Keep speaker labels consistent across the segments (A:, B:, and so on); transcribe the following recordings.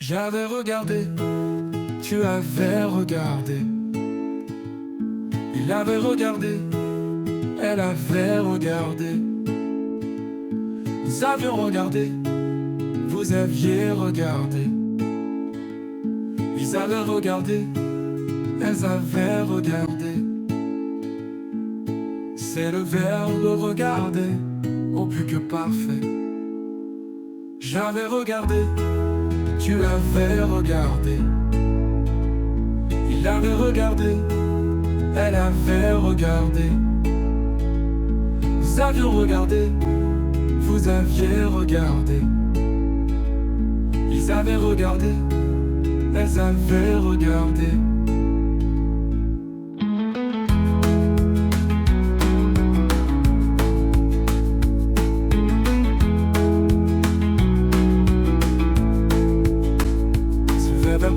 A: J'avais regardé, tu avais regardé. Il avait regardé, elle avait regardé. Nous avions regardé, vous aviez regardé. Ils avaient regardé, elles avaient regardé. C'est le verbe regarder, au plus que parfait. J'avais regardé, tu avais regardé. Il avait regardé, elle avait regardé. Nous avions regardé, vous aviez regardé. Ils avaient regardé, elles avaient regardé.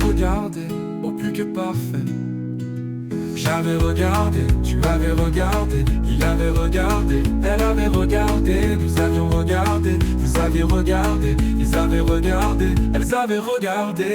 A: Regardé, au plus que parfait. J'avais regardé, tu avais regardé. Il avait regardé, elle avait regardé. Nous avions regardé, vous aviez regardé. Ils avaient regardé, elles avaient regardé.